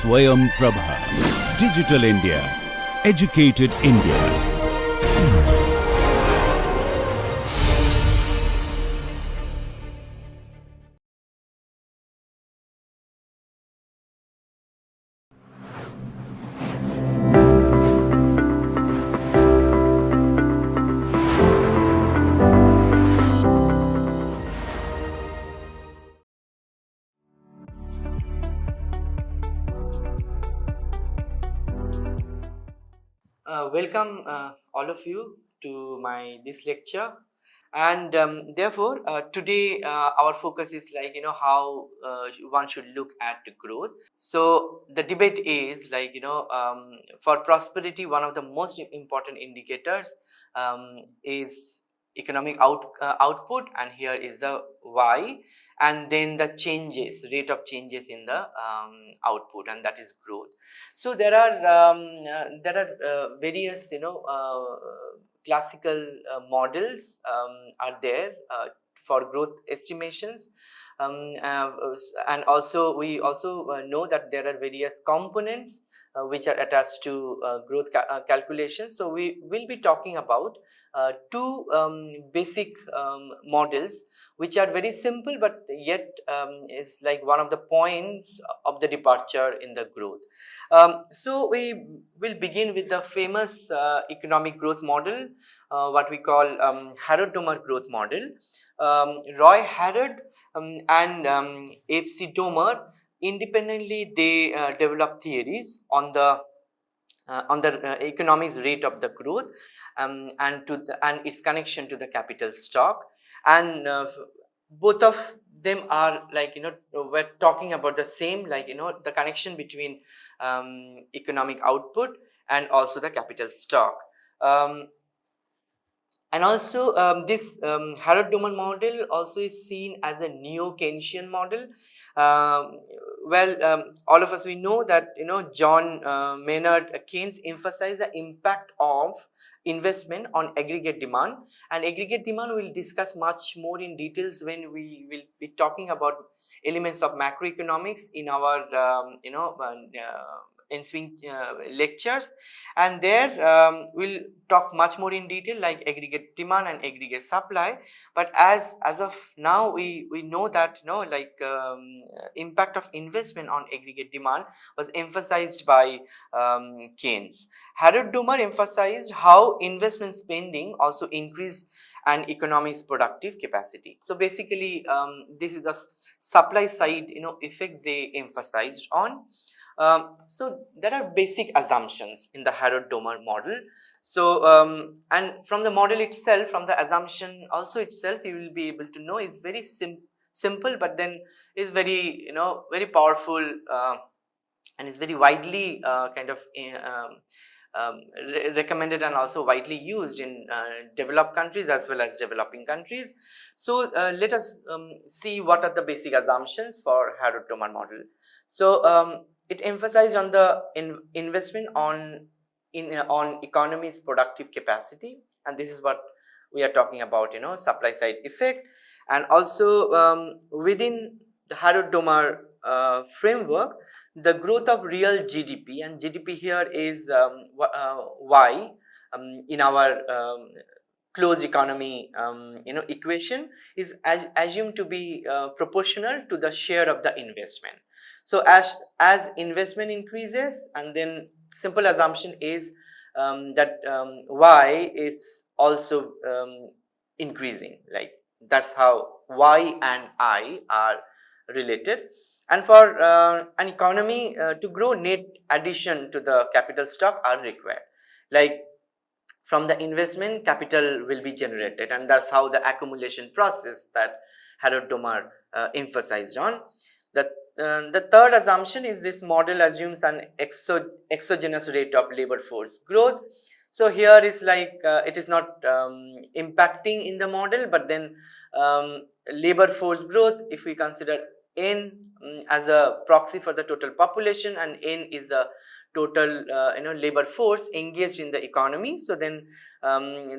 SwayamPrabha. Digital India. Educated India. Welcome all of you to this lecture, and therefore today our focus is how one should look at growth. So the debate is for prosperity, one of the most important indicators is economic output, and here is the Y, and then the rate of changes in the output, and that is growth. So there are various classical models are there for growth estimations, and also we also know that there are various components which are attached to growth calculations. So we will be talking about two basic models which are very simple, but yet is like one of the points of the departure in the growth. So we will begin with the famous economic growth model, what we call Harrod Domar growth model. Roy Harrod and F.C. Domar independently they developed theories on the economics rate of the growth, and its connection to the capital stock, and both of them are we're talking about the same, the connection between economic output and also the capital stock. And also this Harrod Domar model also is seen as a neo-Keynesian model. All of us, we know that John Maynard Keynes emphasized the impact of investment on aggregate demand, and aggregate demand we'll discuss much more in details when we will be talking about elements of macroeconomics in our ensuing lectures, and there we'll talk much more in detail like aggregate demand and aggregate supply. But as of now we know that impact of investment on aggregate demand was emphasized by Keynes. Harrod Domar emphasized how investment spending also increased an economy's productive capacity. So basically this is the supply side effects they emphasized on. So there are basic assumptions in the Harrod Domar model. So and from the model itself, from the assumption also itself, you will be able to know is very simple, but then is very very powerful, and is very widely recommended and also widely used in developed countries as well as developing countries. So let us see what are the basic assumptions for Harrod Domar model. So it emphasized on the investment on economy's productive capacity, and this is what we are talking about, supply side effect. And also within the Harrod Domar framework, the growth of real GDP, and GDP here is Y in our closed economy equation, is assumed to be proportional to the share of the investment. So as investment increases, and then simple assumption is that Y is also increasing, like that's how Y and I are related. And for an economy to grow, net addition to the capital stock are required, like from the investment capital will be generated, and that's how the accumulation process that Harrod Domar emphasized on. The third assumption is this model assumes an exogenous rate of labor force growth. So here is it is not impacting in the model, but then labor force growth, if we consider N as a proxy for the total population, and N is the total labor force engaged in the economy, so then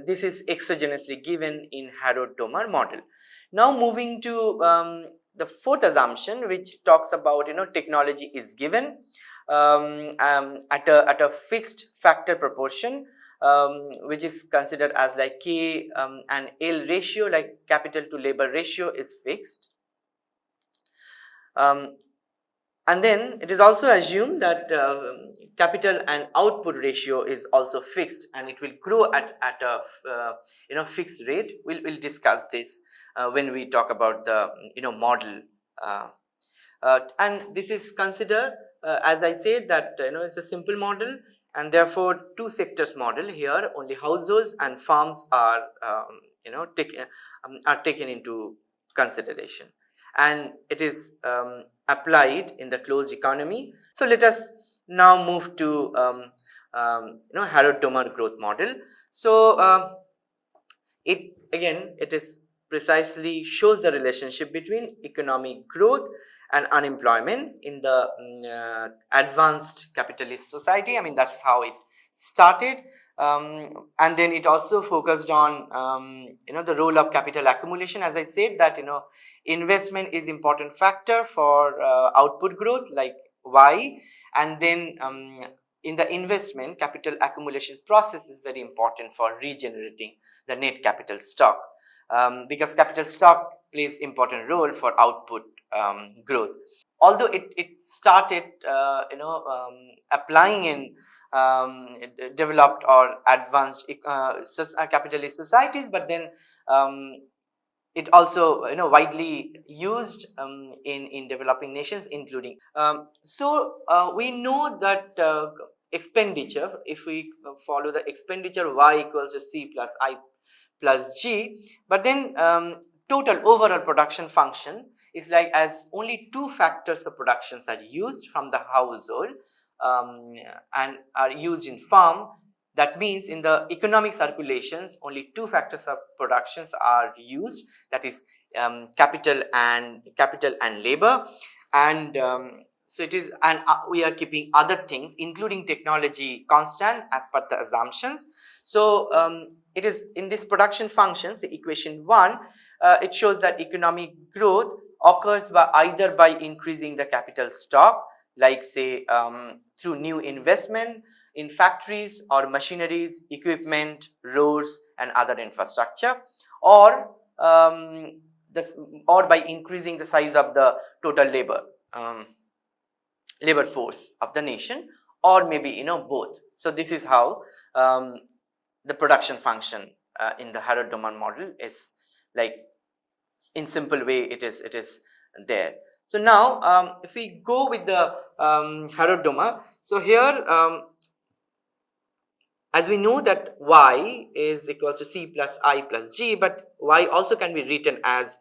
this is exogenously given in Harrod Domar model. Now moving to the fourth assumption, which talks about technology is given at a fixed factor proportion, which is considered as like K and L ratio, like capital to labor ratio is fixed. And then it is also assumed that capital and output ratio is also fixed, and it will grow at a fixed rate. We'll discuss this when we talk about the model. And this is considered, as I said, that it's a simple model, and therefore two sectors model here. Only households and farms are are taken into consideration, and it is applied in the closed economy. So let us now move to Harrod Domar growth model. So it is precisely shows the relationship between economic growth and unemployment in the advanced capitalist society. I mean, that's how it started, and then it also focused on the role of capital accumulation. As I said, that investment is important factor for output growth, like Y, and then in the investment, capital accumulation process is very important for regenerating the net capital stock, because capital stock plays important role for output growth. Although it started applying in developed or advanced capitalist societies, but then it also widely used in developing nations, including we know that expenditure, if we follow the expenditure, Y equals to C plus I plus G, but then total overall production function is like as only two factors of productions are used from the household and are used in farm. That means in the economic circulations, only two factors of productions are used, that is capital and labor, and so it is, and we are keeping other things including technology constant as per the assumptions. So it is in this production functions, the equation 1, it shows that economic growth occurs by either by increasing the capital stock, like say through new investment in factories or machineries, equipment, roads and other infrastructure, or or by increasing the size of the total labor force of the nation, or maybe both. So this is how the production function in the Harrod Domar model is, like in simple way it is there. So now if we go with the Harrod Domar, so here as we know that Y is equals to C plus I plus G, but Y also can be written as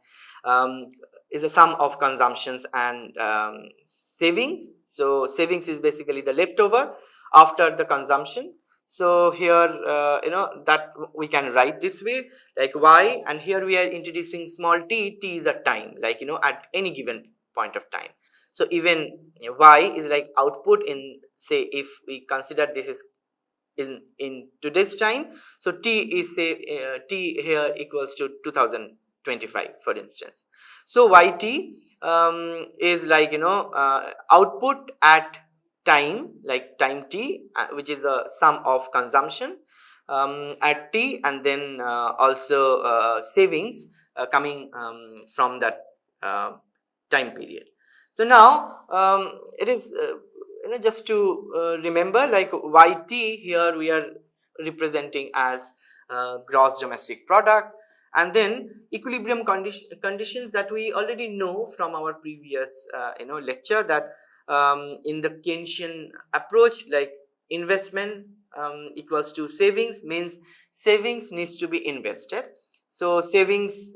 is a sum of consumptions and savings. So savings is basically the leftover after the consumption. So here that we can write this way, like Y, and here we are introducing small t. T is a time, like at any given point of time. So even Y is like output in, say, if we consider this is in today's time, so t is say t here equals to 2025, for instance. So yt is like output at time, like time t, which is a sum of consumption at t, and then also savings coming from that time period. So now it is just to remember, like yt here we are representing as gross domestic product, and then equilibrium conditions that we already know from our previous lecture, that in the Keynesian approach, like investment equals to savings, means savings needs to be invested. So savings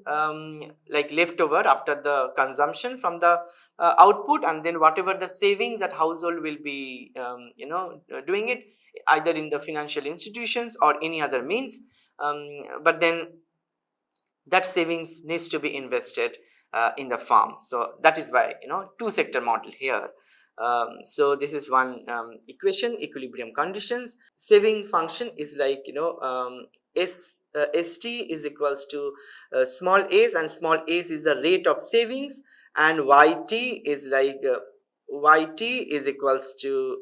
like leftover after the consumption from the output, and then whatever the savings that household will be doing it either in the financial institutions or any other means, but then that savings needs to be invested in the farm. So that is why two sector model here. So this is one equation, equilibrium conditions. Saving function is like st is equals to small a's, and small a's is the rate of savings, and yt is like yt is equals to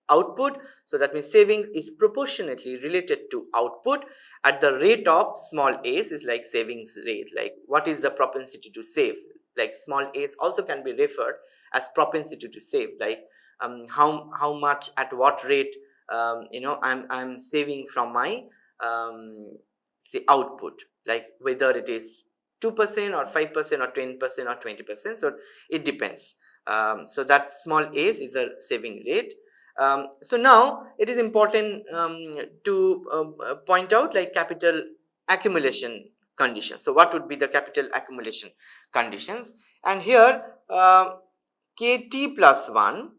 output. So that means savings is proportionately related to output at the rate of small a's is like savings rate, like what is the propensity to save, like small a's also can be referred as propensity to save, like how much at what rate I'm saving from my say output, like whether it is 2% or 5% or 10% or 20%, so it depends. So that small a's is a saving rate. So now it is important to point out like capital accumulation conditions. So what would be the capital accumulation conditions? And here kt plus 1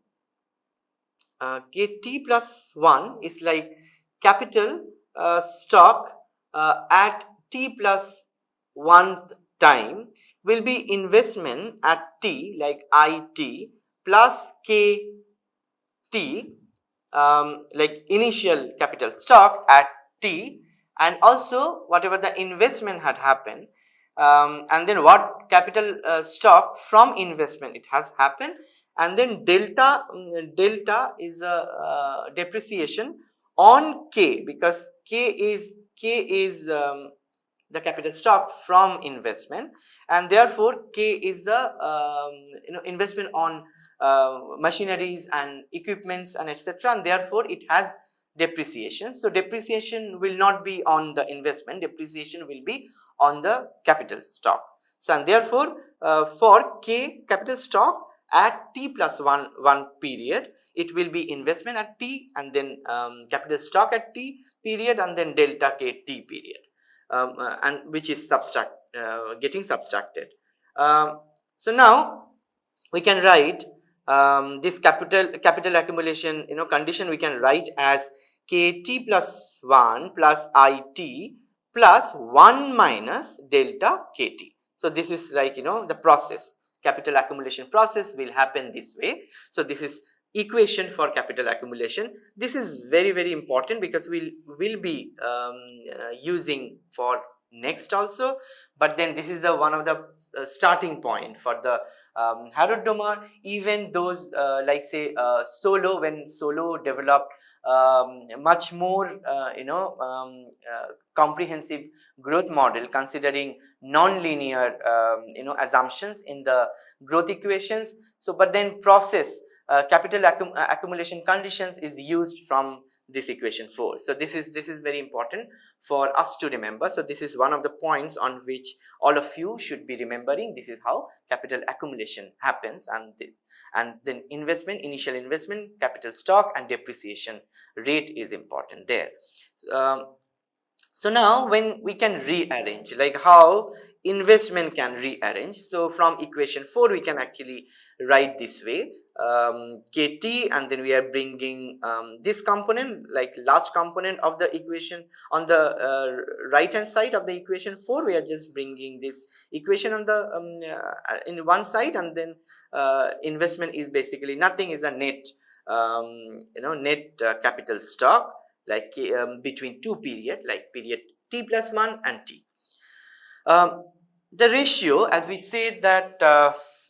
kt plus 1 is like capital stock at t plus 1th time will be investment at t, like it plus kt, like initial capital stock at t, and also whatever the investment had happened, and then what capital stock from investment it has happened, and then delta is a depreciation on k, because k is the capital stock from investment, and therefore k is the investment on machineries and equipments and etc., and therefore it has depreciation. So depreciation will not be on the investment, depreciation will be on the capital stock. So and therefore for k capital stock at t plus 1 period, it will be investment at t, and then capital stock at t period, and then delta k t period, and which is getting subtracted. So now we can write this capital accumulation condition, we can write as kt plus 1 plus it plus 1 minus delta kt. So this is like the process, capital accumulation process will happen this way. So this is equation for capital accumulation. This is very, very important because we will be using for next also, but then this is the one of the starting point for the Harrod Domar. Even those like say Solo, when Solo developed much more comprehensive growth model considering non-linear assumptions in the growth equations. So but then process capital accumulation conditions is used from this equation 4. So this is very important for us to remember. So this is one of the points on which all of you should be remembering. This is how capital accumulation happens, and then investment, initial investment, capital stock, and depreciation rate is important there. So now when we can rearrange, like how investment can rearrange. So from equation 4 we can actually write this way, kt, and then we are bringing this component, like last component of the equation on the right hand side of the equation 4, we are just bringing this equation on the in one side, and then investment is basically nothing, is a net net capital stock, like between two period, like period t plus 1 and t. The ratio, as we said, that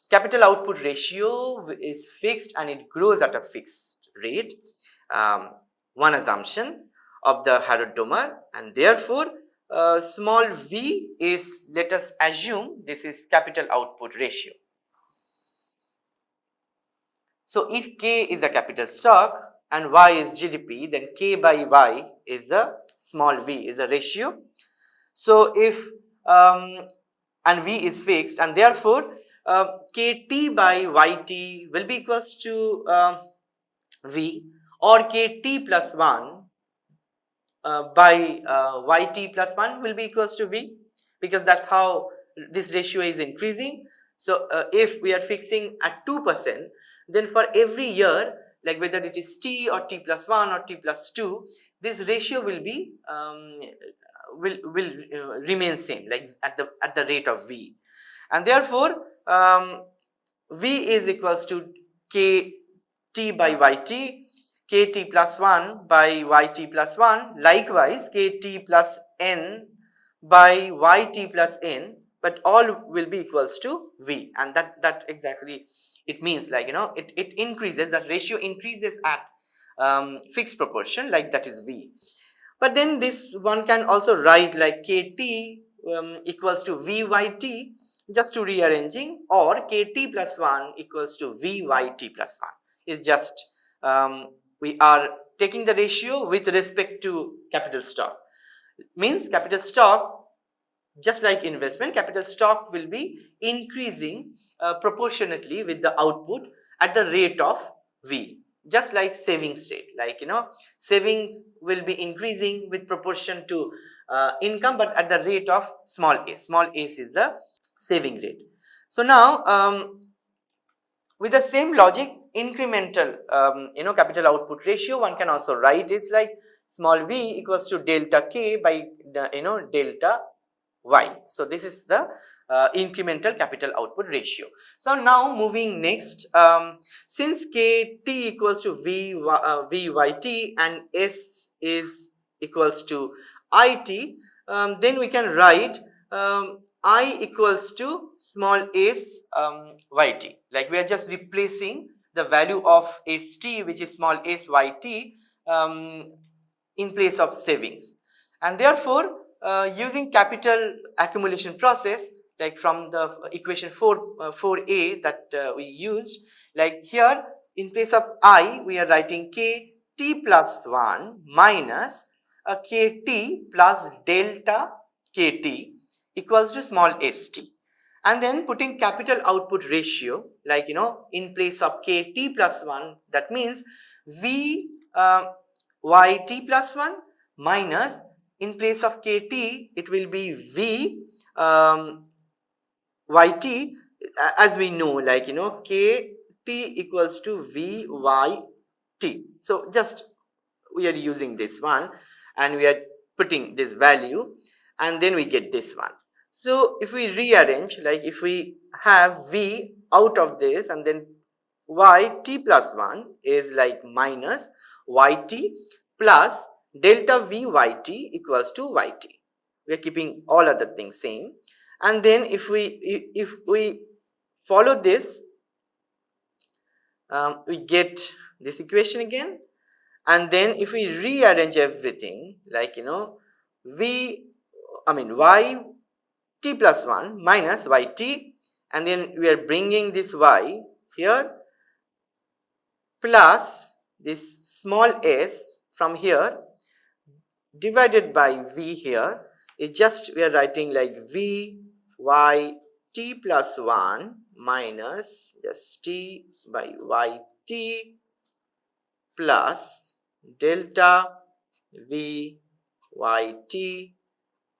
capital output ratio is fixed and it grows at a fixed rate. One assumption of the Harrod Domar, and therefore small v is, let us assume this is capital output ratio. So if k is a capital stock and y is GDP, then k by y is the small v, is a ratio. So if and v is fixed, and therefore kt by yt will be equals to v, or kt plus 1 by yt plus 1 will be equals to v, because that's how this ratio is increasing. So if we are fixing at 2%, then for every year, like whether it is t or t plus 1 or t plus 2, this ratio will be will remain same, like at the rate of v, and therefore v is equals to kt by yt, kt plus 1 by yt plus 1, likewise kt plus n by yt plus n, but all will be equals to V, and that exactly it means, like, it increases, that ratio increases at fixed proportion, like that is V. But then this one can also write like KT equals to VYT, just to rearranging, or KT plus 1 equals to VYT plus 1. It's just we are taking the ratio with respect to capital stock. Means capital stock, just like investment, capital stock will be increasing proportionately with the output at the rate of V. Just like savings rate, like, savings will be increasing with proportion to income, but at the rate of small a. Small a is the saving rate. So now with the same logic, incremental capital output ratio, one can also write is like small v equals to delta k by delta y. So this is the incremental capital output ratio. So now moving next, since kt equals to vyt and s is equals to it, then we can write I equals to small s yt. Like we are just replacing the value of st, which is small s yt, in place of savings, and therefore using capital accumulation process, like from the equation 4a that we used, like here in place of I we are writing kt plus 1 minus a kt plus delta kt equals to small st, and then putting capital output ratio, like in place of kt plus 1, that means v yt plus 1 minus, in place of kt it will be v yt, as we know, like kt equals to v yt. So just we are using this one and we are putting this value, and then we get this one. So if we rearrange, like if we have v out of this, and then yt plus 1 is like minus yt plus delta vyt equals to yt. We are keeping all other things same, and then if we follow this, we get this equation again, and then if we rearrange everything, like yt plus 1 minus yt, and then we are bringing this y here plus this small s from here divided by v here. It just we are writing like v y t plus 1 minus just t by y t plus delta v y t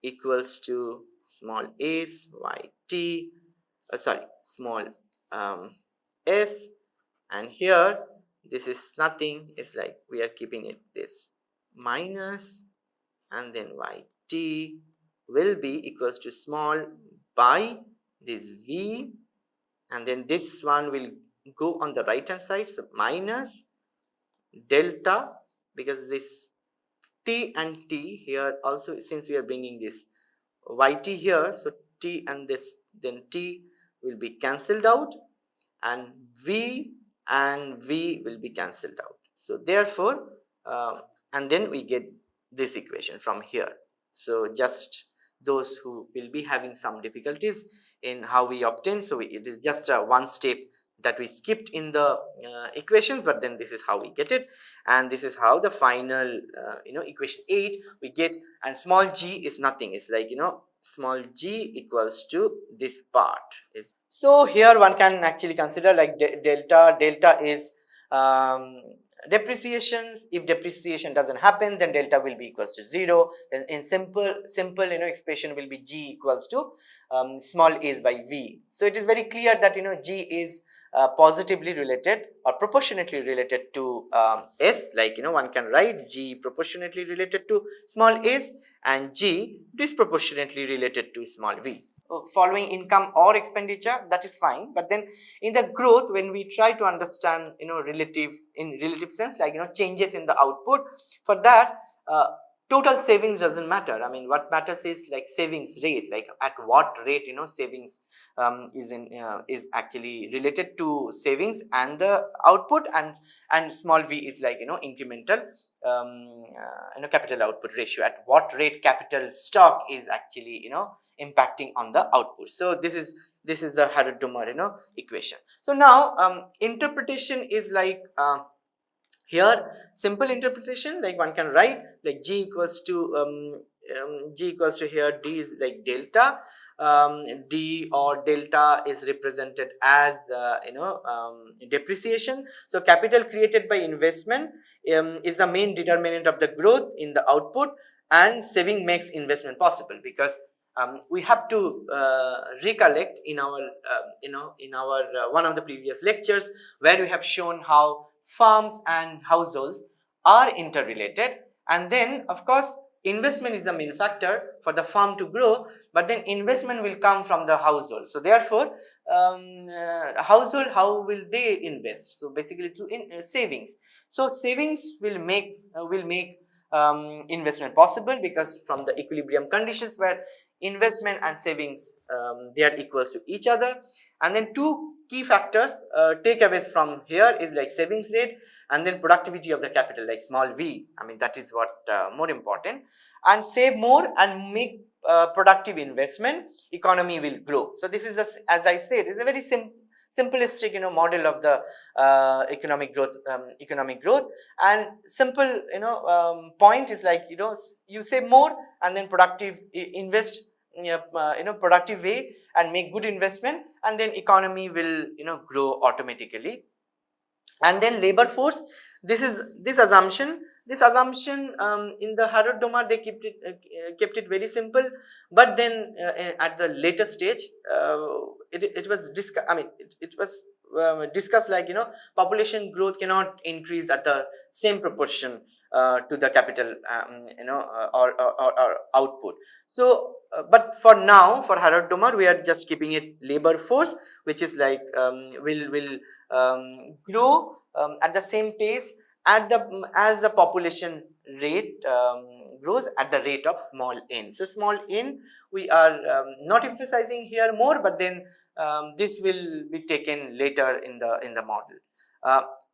equals to small s y t, small s, and here this is nothing, it's like we are keeping it this minus, and then yt will be equals to small by this v, and then this one will go on the right hand side, so minus delta, because this t and t here also, since we are bringing this yt here, so t and this then t will be cancelled out, and v will be cancelled out. So therefore and then we get this equation from here. So just those who will be having some difficulties in how we obtain, so it is just one step that we skipped in the equations, but then this is how we get it, and this is how the final equation 8 we get, and small g is nothing, it's like small g equals to this part is. So here one can actually consider like delta is depreciations. If depreciation doesn't happen, then delta will be equals to 0. Then in simple expression will be g equals to small s by v. So it is very clear that g is positively related or proportionately related to s, like one can write g proportionately related to small s and g disproportionately related to small v. Following income or expenditure, that is fine, but then in the growth, when we try to understand relative sense, like changes in the output, for that total savings doesn't matter. I mean, what matters is like savings rate, like at what rate, you know, savings is actually related to savings and the output, and small v is like, you know, incremental capital output ratio, at what rate capital stock is actually, you know, impacting on the output. So this is the Harrod Domar, you know, equation. So now interpretation is like here simple interpretation, like one can write like g equals to here d is like delta, d or delta is represented as depreciation. So capital created by investment is the main determinant of the growth in the output, and saving makes investment possible, because we have to recollect in our one of the previous lectures where we have shown how farms and households are interrelated, and then of course investment is the main factor for the farm to grow, but then investment will come from the household. So therefore household, how will they invest? So basically through savings. So savings will make investment possible, because from the equilibrium conditions where investment and savings they are equals to each other. And then two key factors takeaways from here is like savings rate and then productivity of the capital, like small v. I mean, that is what more important. And save more and make productive investment, economy will grow. So this is as I said, is a very simplistic, you know, model of the economic growth. And simple, you know, point is like, you know, you save more and then productive invest productive way and make good investment, and then economy will, you know, grow automatically. And then labor force, this assumption in the Harrod Domar they kept it very simple, but then at the later stage it was discussed like, you know, population growth cannot increase at the same proportion to the capital or output. So but for now, for Harrod Domar, we are just keeping it labor force, which is like will grow at the same pace as the population rate grows at the rate of small n. So small n we are not emphasizing here more, but then this will be taken later in the model.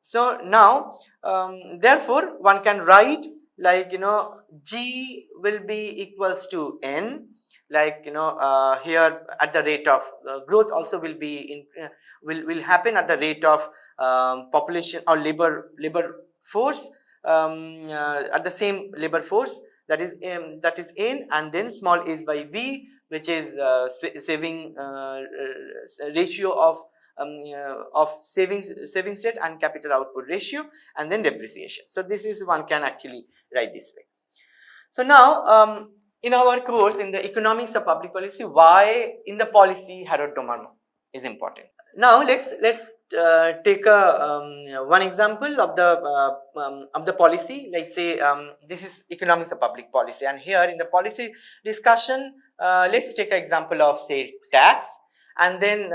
So now therefore one can write like, you know, g will be equals to n, like, you know, here at the rate of growth also will be in will happen at the rate of population or labor force at the same labor force, that is n, and then small is by v, which is saving ratio of savings rate and capital output ratio, and then depreciation. So this is, one can actually write this way. So now in our course in the economics of public policy, why in the policy Harrod Domar is important. Now let's take a one example of the policy. Like say this is economics of public policy, and here in the policy discussion let's take an example of say tax, and then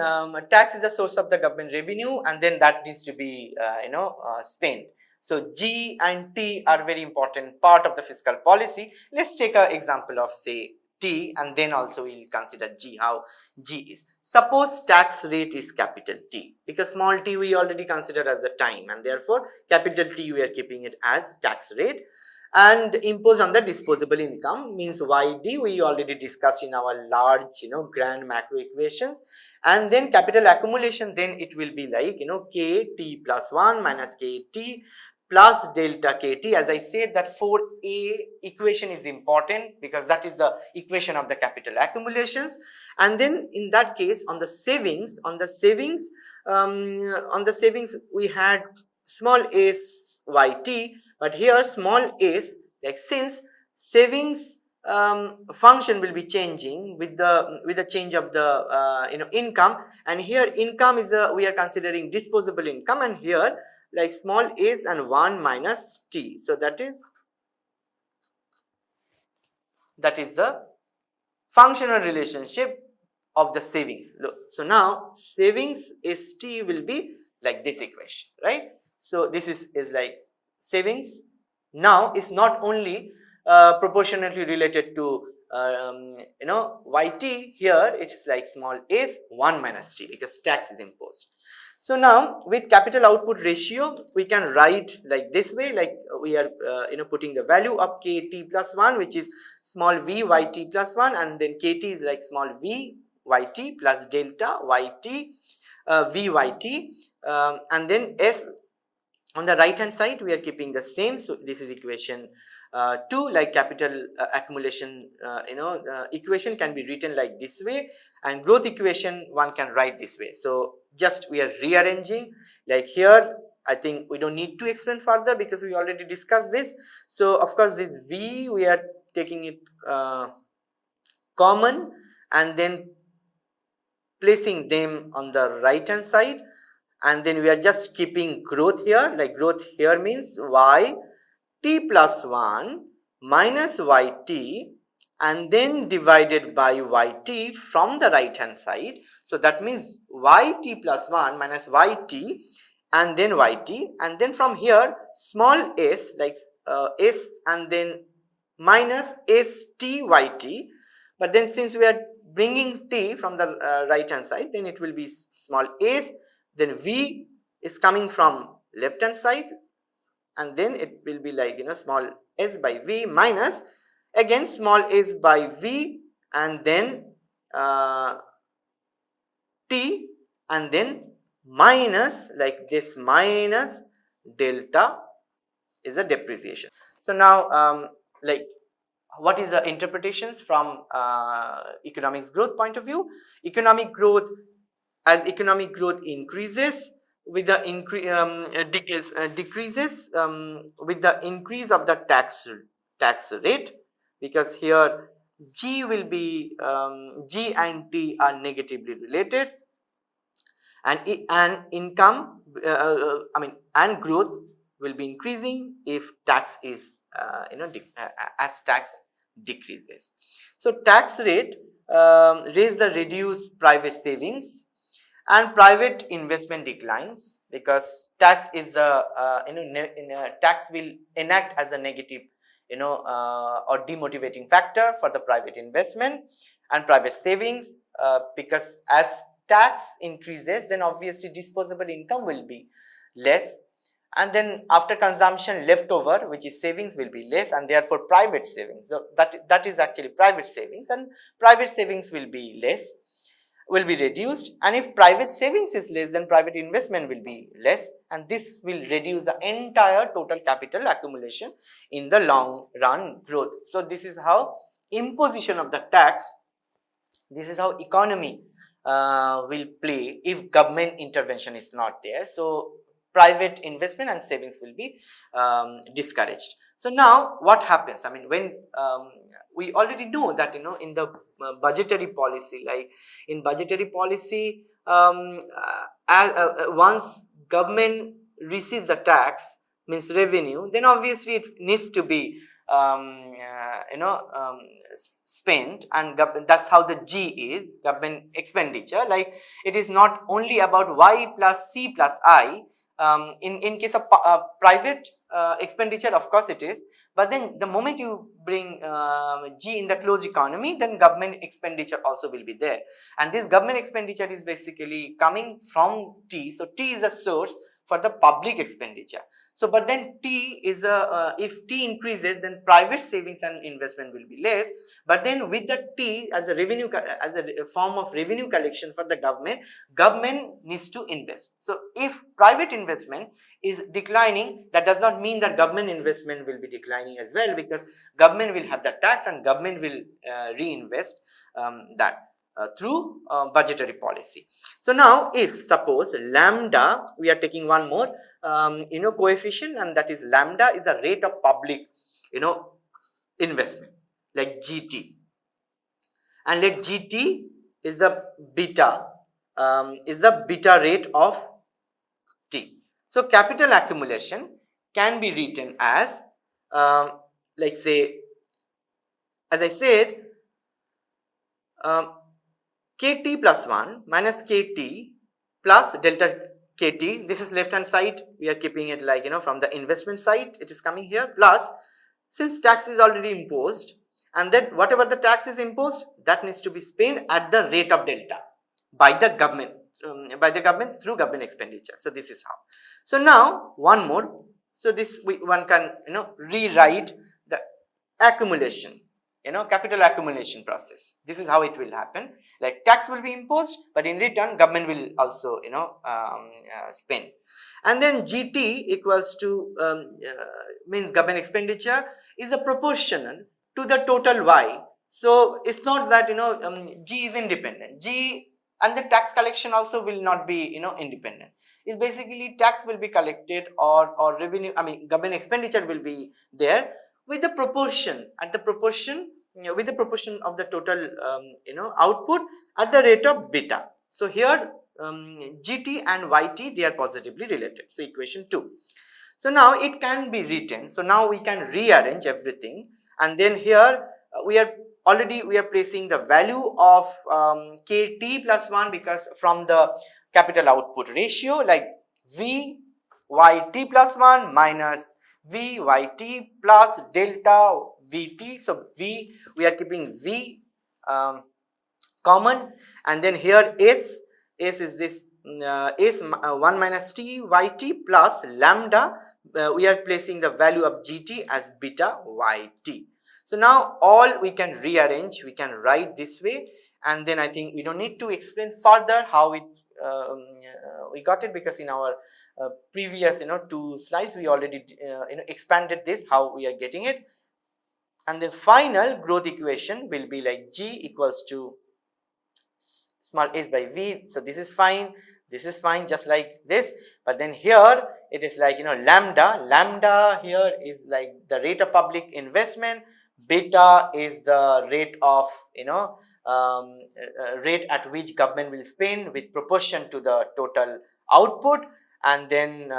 tax is a source of the government revenue, and then that needs to be spent. So G and T are very important part of the fiscal policy. Let's take an example of say T, and then also we'll consider G, how G is. Suppose tax rate is capital T, because small t we already considered as the time, and therefore capital T we are keeping it as tax rate. And imposed on the disposable income means YD, we already discussed in our large grand macro equations. And then capital accumulation, then it will be like KT plus 1 minus KT plus delta KT. As I said, that 4A equation is important because that is the equation of the capital accumulations. And then in that case, on the savings we had small s YT, but here small s, like since savings function will be changing with the change of the income, and here income is we are considering disposable income, and here like small s and 1 minus t. So that is the functional relationship of the savings. So now savings is t will be like this equation, right? So this is like savings now is not only proportionately related to yt. Here it is like small s 1 minus t because tax is imposed. So now with capital output ratio we can write like this way, like we are putting the value of kt plus 1, which is small v yt plus 1, and then kt is like small v yt plus delta yt vyt, and then s on the right hand side we are keeping the same. So this is equation 2, like capital accumulation equation can be written like this way, and growth equation one can write this way. So just we are rearranging, like here I think we don't need to explain further because we already discussed this. So of course this v we are taking it common and then placing them on the right hand side, and then we are just keeping growth here, like growth here means y t plus 1 minus yt, and then divided by yt from the right hand side. So that means yt plus 1 minus yt and then yt, and then from here small s, like s and then minus styt, but then since we are bringing t from the right hand side, then it will be small s, then v is coming from left hand side, and then it will be like small s by v minus again small s by v, and then t, and then minus like this minus delta is a depreciation. So now like what is the interpretations from economics growth point of view? Economic growth, as economic growth increases with the decreases with the increase of the tax rate, because here g will be g and t are negatively related, and income and growth will be increasing if tax is as tax decreases. So tax rate raise the reduce private savings, and private investment declines because tax is a tax will enact as a negative or demotivating factor for the private investment and private savings, because as tax increases then obviously disposable income will be less, and then after consumption leftover, which is savings, will be less, and therefore private savings, so that is actually private savings, and private savings will be less, will be reduced, and if private savings is less then private investment will be less, and this will reduce the entire total capital accumulation in the long run growth. So this is how imposition of the tax, this is how economy will play if government intervention is not there. So private investment and savings will be discouraged. So now what happens? I mean, when we already know that in the budgetary policy, like in budgetary policy, once government receives the tax, means revenue, then obviously it needs to be spent, and that's how the G is government expenditure. Like it is not only about Y plus C plus I. In case of private expenditure, of course it is, but then the moment you bring G in the closed economy, then government expenditure also will be there, and this government expenditure is basically coming from T. So T is a source for the public expenditure. So but then T is a if T increases, then private savings and investment will be less, but then with the T as a revenue, as a form of revenue collection for the government needs to invest. So if private investment is declining, that does not mean that government investment will be declining as well, because government will have the tax and government will reinvest that through budgetary policy. So now if suppose lambda, we are taking one more coefficient, and that is lambda is the rate of public investment, like GT, and let GT is the beta rate of T. So capital accumulation can be written as like say, as I said, KT plus 1 minus KT plus delta KT, this is left hand side, we are keeping it like from the investment side it is coming here, plus since tax is already imposed, and then whatever the tax is imposed, that needs to be spent at the rate of delta by the government, through government expenditure. So this is how. So now one more. So this one can rewrite the accumulation, capital accumulation process. This is how it will happen. Like tax will be imposed, but in return government will also spend. And then GT equals to means government expenditure is a proportional to the total Y. So it's not that G is independent. G and the tax collection also will not be independent. It's basically tax will be collected or revenue. I mean government expenditure will be there with the proportion with the proportion of the total output at the rate of beta. So here GT and YT, they are positively related. So equation 2. So now it can be written. So now we can rearrange everything, and then here we are placing the value of KT plus 1, because from the capital output ratio, like VYT plus 1 minus VYT plus delta VT. So we are keeping V common, and then here S is this S 1 minus T YT plus lambda. We are placing the value of GT as beta YT. So now all we can rearrange, we can write this way, and then I think we don't need to explain further how it we got it, because in our previous 2 slides we already expanded this, how we are getting it. And then final growth equation will be like G equals to small s by V. So this is fine, just like this. But then here it is like lambda here is like the rate of public investment, beta is the rate of rate at which government will spend with proportion to the total output, and then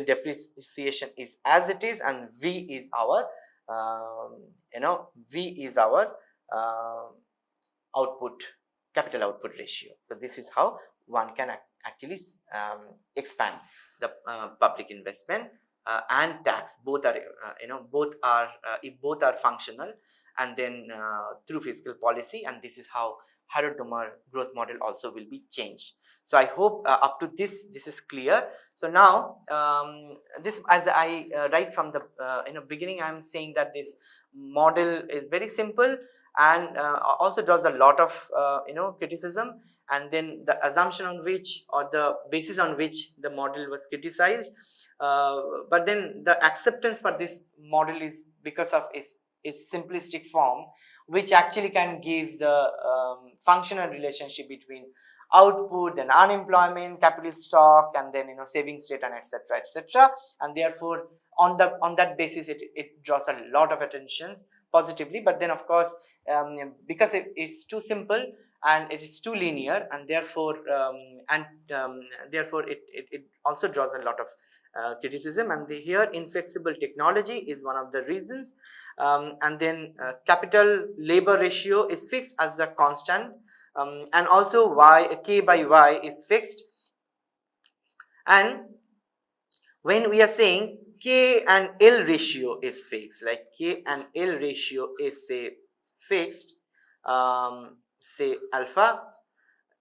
depreciation is as it is, and V is our output, capital output ratio. So this is how one can actually expand the public investment and tax. Both are if both are functional, and then through fiscal policy, and this is how Harrod Domar growth model also will be changed. So I hope up to this is clear. So now this, as I right from the beginning, I am saying that this model is very simple and also draws a lot of criticism, and then the assumption on which, or the basis on which the model was criticized, but then the acceptance for this model is because of its simplistic form, which actually can give the functional relationship between output, then unemployment, capital stock, and then savings rate, and etc., and therefore on that basis it draws a lot of attentions positively. But then of course because it is too simple and it is too linear, and therefore it also draws a lot of criticism. And here inflexible technology is one of the reasons, and then capital labor ratio is fixed as a constant, and also K by Y is fixed. And when we are saying K and L ratio is fixed, like K and L ratio is say fixed, say alpha,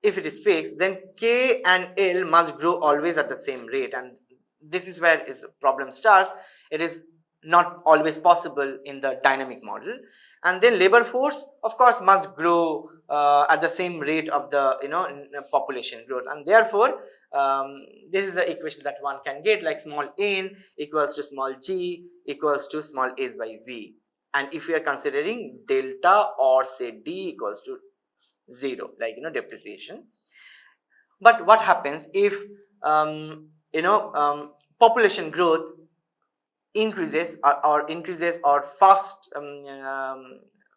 if it is fixed, then K and L must grow always at the same rate, and this is where the problem starts. It is not always possible in the dynamic model. And then labor force of course must grow at the same rate of the population growth, and therefore this is the equation that one can get, like small n equals to small g equals to small s by v, and if we are considering delta or say d equals to 0, like depreciation. But what happens if population growth increases or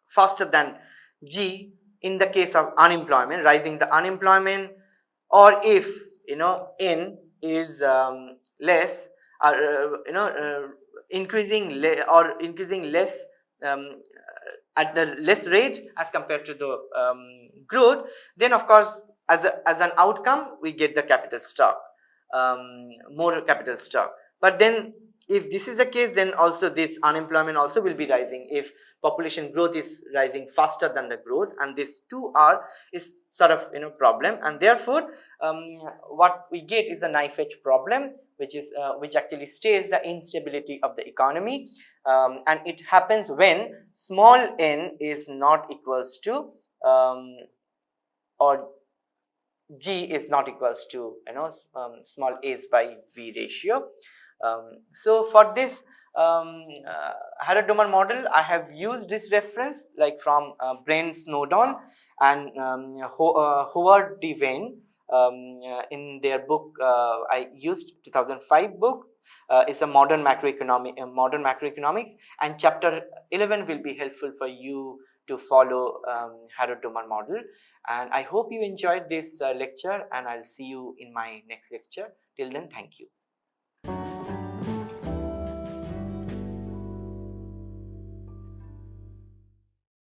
faster than g in the case of unemployment, rising the unemployment, or if n is less, increasing less at the less rate as compared to the growth, then of course as an outcome we get the capital stock, more capital stock. But then if this is the case, then also this unemployment also will be rising if population growth is rising faster than the growth, and this 2R is sort of problem, and therefore what we get is the knife edge problem, which is which actually states the instability of the economy, and it happens when small n is not equals to or G is not equals to small a's by v ratio. So for this Harrod Domar model, I have used this reference like from Brain Snowdon and Howard Devane in their book. I used 2005 book. It's a modern macroeconomics, and chapter 11 will be helpful for you to follow Harrod Domar model. And I hope you enjoyed this lecture, and I'll see you in my next lecture. Till then, thank you.